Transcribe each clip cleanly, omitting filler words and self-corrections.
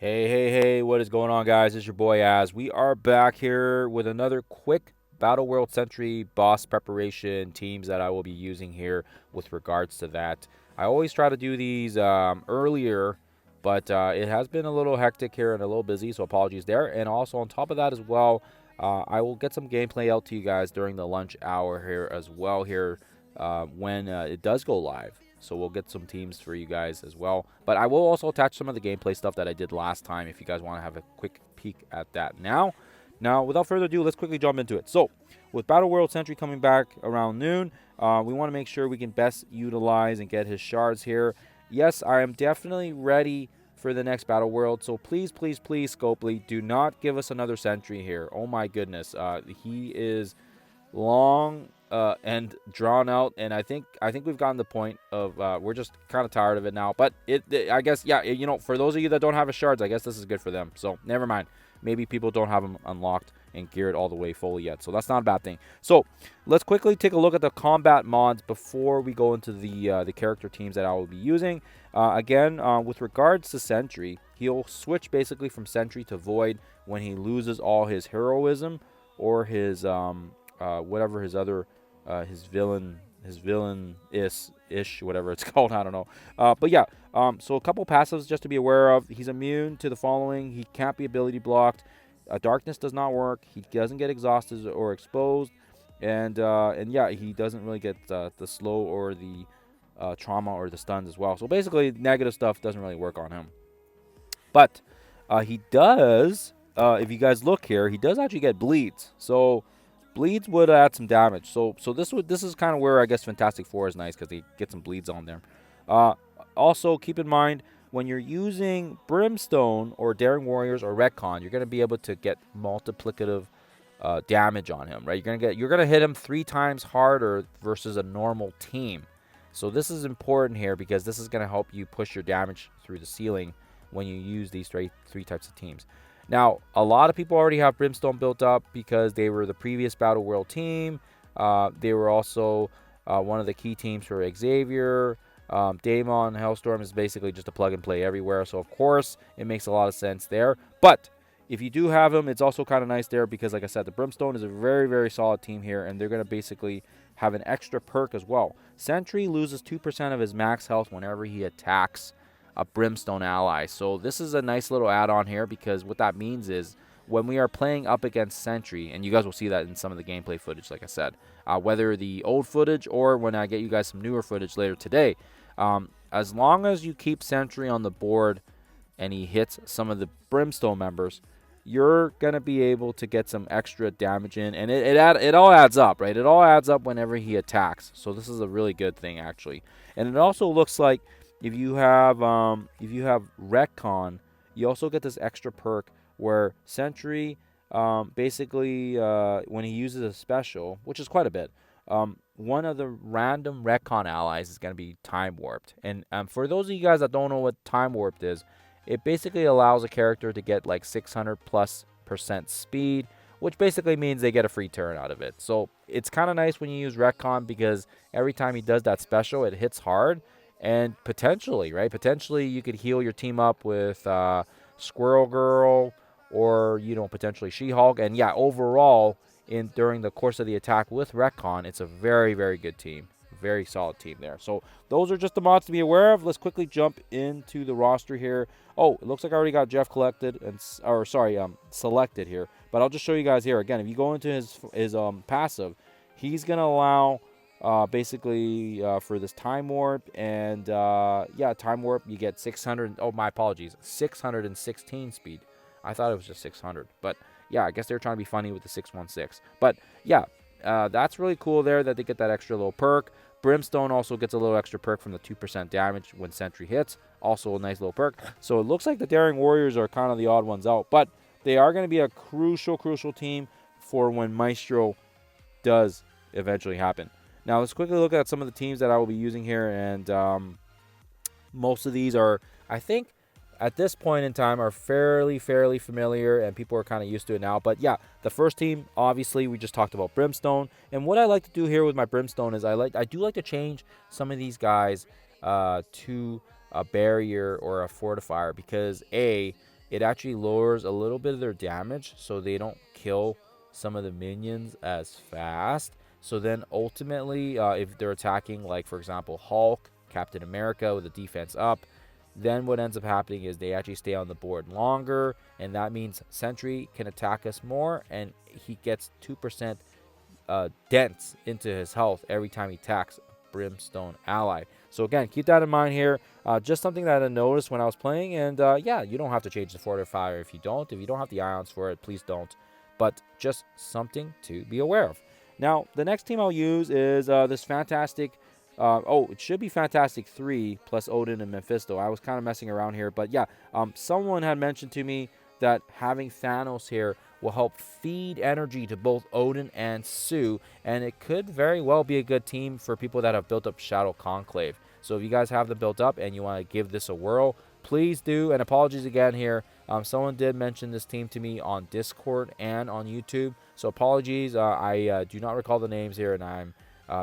Hey, what is going on, guys? It's your boy Az. We are back here with another quick BattleWorld Sentry boss preparation teams that I will be using here with regards to that. I always try to do these earlier, but it has been a little hectic here and a little busy, so apologies there. And also, on top of that as well, I will get some gameplay out to you guys during the lunch hour here as well here when it does go live. So we'll get some teams for you guys as well. But I will also attach some of the gameplay stuff that I did last time if you guys want to have a quick peek at that now. Now, without further ado, let's quickly jump into it. So, with BattleWorld Sentry coming back around noon, we want to make sure we can best utilize and get his shards here. Yes, I am definitely ready for the next Battle World. So please, Scopely, do not give us another Sentry here. Oh my goodness, he is long and drawn out, and I think we've gotten the point of we're just kind of tired of it now. But I guess, yeah, for those of you that don't have a shards, I guess this is good for them. So never mind. Maybe people don't have them unlocked and geared all the way fully yet, so that's not a bad thing. So let's quickly take a look at the combat mods before we go into the character teams that I will be using. Again, with regards to Sentry, he'll switch basically from Sentry to Void when he loses all his heroism or his whatever his other his villain ish whatever it's called. I don't know. But yeah. So a couple passives just to be aware of. He's immune to the following. He can't be ability blocked. Darkness does not work. He doesn't get exhausted or exposed, and yeah, he doesn't really get the slow or the trauma or the stuns as well. So basically, negative stuff doesn't really work on him. But he does. If you guys look here, he does actually get bleeds. So bleeds would add some damage. So this is kind of where I guess Fantastic Four is nice because they get some bleeds on there. Uh, Also keep in mind when you're using Brimstone or Daring Warriors or Retcon, you're gonna be able to get multiplicative damage on him, right? You're gonna hit him 3 times harder versus a normal team. So this is important here because this is gonna help you push your damage through the ceiling when you use these three types of teams. Now, a lot of people already have Brimstone built up because they were the previous Battle World team. They were also one of the key teams for Xavier. Daemon Hellstorm is basically just a plug and play everywhere. So, of course, it makes a lot of sense there. But if you do have him, it's also kind of nice there because, like I said, the Brimstone is a very, very solid team here. And they're going to basically have an extra perk as well. Sentry loses 2% of his max health whenever he attacks a Brimstone ally. So this is a nice little add-on here because what that means is when we are playing up against Sentry, and you guys will see that in some of the gameplay footage, like I said, whether the old footage or when I get you guys some newer footage later today, as long as you keep Sentry on the board and he hits some of the Brimstone members, you're going to be able to get some extra damage in, and it all adds up, right? It all adds up whenever he attacks. So this is a really good thing, actually. And it also looks like if you have Retcon, you also get this extra perk where Sentry basically when he uses a special, which is quite a bit, one of the random Retcon allies is going to be time warped. And for those of you guys that don't know what time warped is, it basically allows a character to get like 600+% speed, which basically means they get a free turn out of it. So it's kind of nice when you use Retcon because every time he does that special, it hits hard. And potentially, right? Potentially you could heal your team up with Squirrel Girl or, potentially She-Hulk. And yeah, overall, during the course of the attack with Retcon, it's a very, very good team. Very solid team there. So those are just the mods to be aware of. Let's quickly jump into the roster here. Oh, it looks like I already got Jeff selected here. But I'll just show you guys here. Again, if you go into his passive, he's going to allow basically for this time warp, and yeah, time warp, you get 600. Oh, my apologies, 616 speed. I thought it was just 600, but yeah, I guess they're trying to be funny with the 616. But yeah, that's really cool there that they get that extra little perk. Brimstone also gets a little extra perk from the 2% damage when Sentry hits. Also a nice little perk. So it looks like the Daring Warriors are kind of the odd ones out, but they are going to be a crucial team for when Maestro does eventually happen. Now, let's quickly look at some of the teams that I will be using here, and most of these are, I think, at this point in time, are fairly familiar, and people are kind of used to it now. But yeah, the first team, obviously, we just talked about Brimstone. And what I like to do here with my Brimstone is I do like to change some of these guys to a barrier or a fortifier because, A, it actually lowers a little bit of their damage, so they don't kill some of the minions as fast. So then ultimately, if they're attacking, like for example, Hulk, Captain America with the defense up, then what ends up happening is they actually stay on the board longer, and that means Sentry can attack us more, and he gets 2% dents into his health every time he attacks a Brimstone ally. So again, keep that in mind here. Just something that I noticed when I was playing, and yeah, you don't have to change the fortifier if you don't. If you don't have the ions for it, please don't. But just something to be aware of. Now, the next team I'll use is this fantastic. It should be Fantastic 3 plus Odin and Mephisto. I was kind of messing around here, but yeah, someone had mentioned to me that having Thanos here will help feed energy to both Odin and Sue, and it could very well be a good team for people that have built up Shadow Conclave. So if you guys have them built up and you want to give this a whirl, please do. And apologies again here. Someone did mention this team to me on Discord and on YouTube. So apologies. I do not recall the names here, and I'm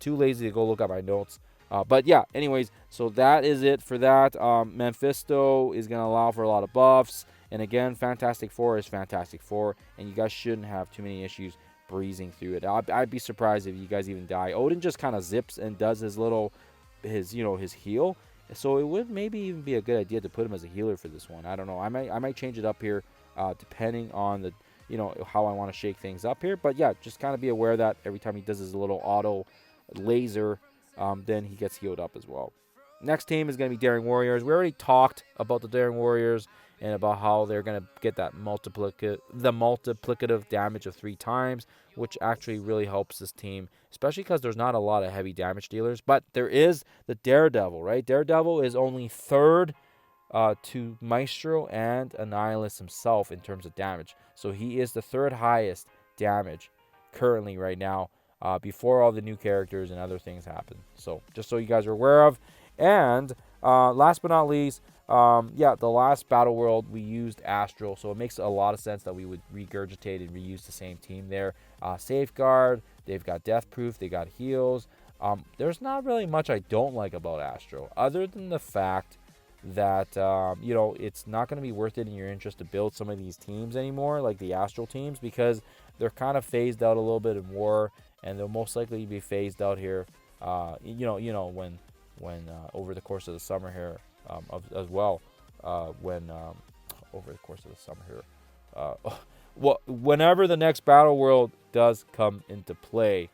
too lazy to go look up my notes. But yeah, anyways, so that is it for that. Mephisto is going to allow for a lot of buffs. And again, Fantastic Four is Fantastic Four, and you guys shouldn't have too many issues breezing through it. I'd be surprised if you guys even die. Odin just kind of zips and does his little, his heal. So it would maybe even be a good idea to put him as a healer for this one. I don't know. I might change it up here, depending on the, how I want to shake things up here. But yeah, just kind of be aware that every time he does his little auto laser, then he gets healed up as well. Next team is going to be Daring Warriors. We already talked about the Daring Warriors and about how they're going to get that multiplicative damage of 3 times, which actually really helps this team, especially because there's not a lot of heavy damage dealers. But there is the Daredevil, right? Daredevil is only third to Maestro and Annihilus himself in terms of damage. So he is the third highest damage currently right now, before all the new characters and other things happen. So just so you guys are aware of. And last but not least, the last Battle World we used Astral, so it makes a lot of sense that we would regurgitate and reuse the same team there. Safeguard, they've got Death Proof, they got heals. There's not really much I don't like about Astral, other than the fact that it's not going to be worth it in your interest to build some of these teams anymore, like the Astral teams, because they're kind of phased out a little bit in war, and they'll most likely be phased out here, when over the course of the summer here, as well, over the course of the summer here, whenever the next Battle World does come into play,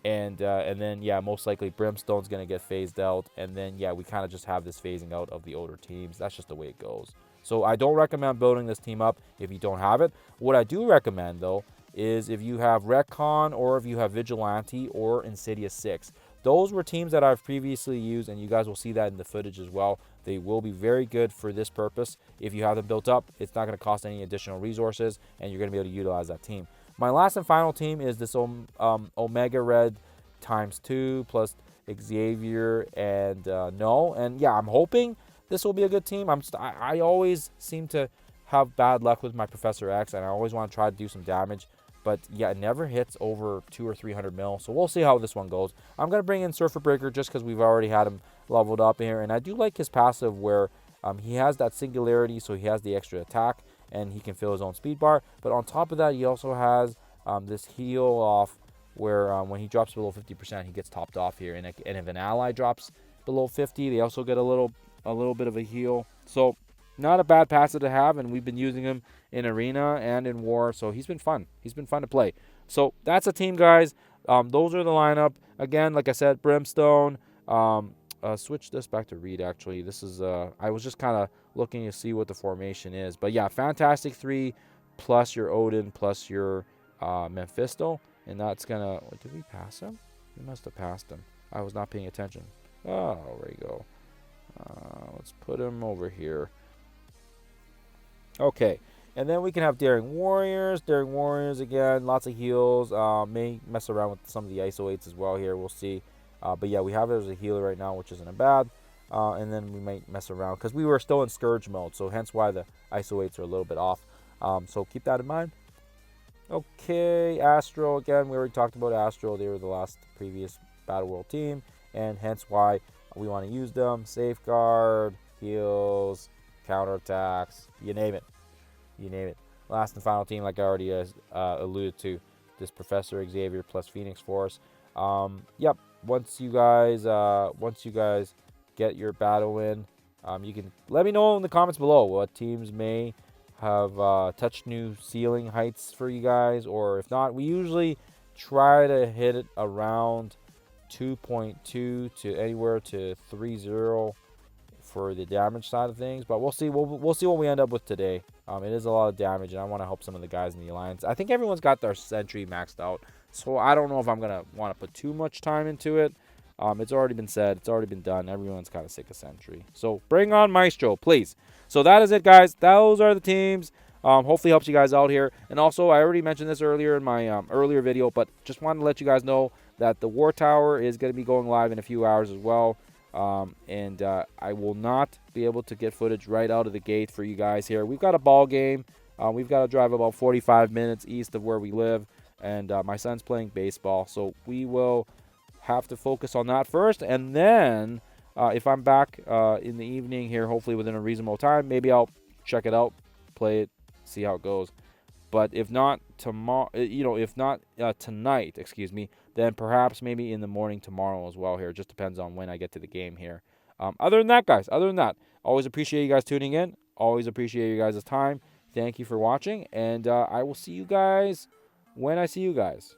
and then most likely Brimstone's gonna get phased out, and then we kind of just have this phasing out of the older teams. That's just the way it goes. So I don't recommend building this team up if you don't have it. What I do recommend though is if you have Retcon, or if you have Vigilante or Insidious 6. Those were teams that I've previously used, and you guys will see that in the footage as well. They will be very good for this purpose. If you have them built up, it's not going to cost any additional resources, and you're going to be able to utilize that team. My last and final team is this Omega Red ×2 plus Xavier and No. And yeah, I'm hoping this will be a good team. I always seem to have bad luck with my Professor X, and I always want to try to do some damage. But yeah, it never hits over 200 or 300 mil. So we'll see how this one goes. I'm going to bring in Surfer Breaker just because we've already had him leveled up here. And I do like his passive where he has that singularity, so he has the extra attack, and he can fill his own speed bar. But on top of that, he also has this heal off where when he drops below 50%, he gets topped off here. And if an ally drops below 50, they also get a little bit of a heal. So not a bad passive to have, and we've been using him in Arena and in War, so he's been fun. He's been fun to play. So that's a team, guys. Those are the lineup. Again, like I said, Brimstone. Switch this back to Reed, actually. This is, I was just kind of looking to see what the formation is. But yeah, Fantastic 3 plus your Odin plus your Mephisto. And that's going to, did we pass him? We must have passed him. I was not paying attention. Oh, there you go. Let's put him over here. Okay, and then we can have Daring Warriors. Daring Warriors, again, lots of heals. May mess around with some of the ISO 8s as well here. We'll see. But yeah, we have it as a healer right now, which isn't bad. And then we might mess around because we were still in Scourge mode, so hence why the ISO 8s are a little bit off. So keep that in mind. Okay, Astro, again, we already talked about Astro. They were the last previous Battle World team, and hence why we want to use them. Safeguard, heals, counterattacks, you name it. you name it. Last and final team, like I already alluded to, this Professor Xavier plus Phoenix Force. Yep. Once you guys get your battle in, you can let me know in the comments below what teams may have touched new ceiling heights for you guys, or if not, we usually try to hit it around 2.2 to anywhere to 3.0 for the damage side of things, but we'll see. We'll see what we end up with today. It is a lot of damage, and I want to help some of the guys in the alliance. I think everyone's got their sentry maxed out, so I don't know if I'm gonna want to put too much time into it. It's already been said. It's already been done. Everyone's kind of sick of sentry, so bring on Maestro, please. So that is it, guys. Those are the teams. Hopefully helps you guys out here. And also, I already mentioned this earlier in my earlier video, but just wanted to let you guys know that the War Tower is going to be going live in a few hours as well. I will not be able to get footage right out of the gate for you guys here. We've got a ball game. We've got to drive about 45 minutes east of where we live, and my son's playing baseball, so we will have to focus on that first, and then if I'm back in the evening here, hopefully within a reasonable time, maybe I'll check it out, play it, see how it goes. But if not tomorrow, if not tonight, excuse me, then perhaps maybe in the morning tomorrow as well here. It just depends on when I get to the game here. Other than that, guys, always appreciate you guys tuning in. Always appreciate you guys' time. Thank you for watching, and I will see you guys when I see you guys.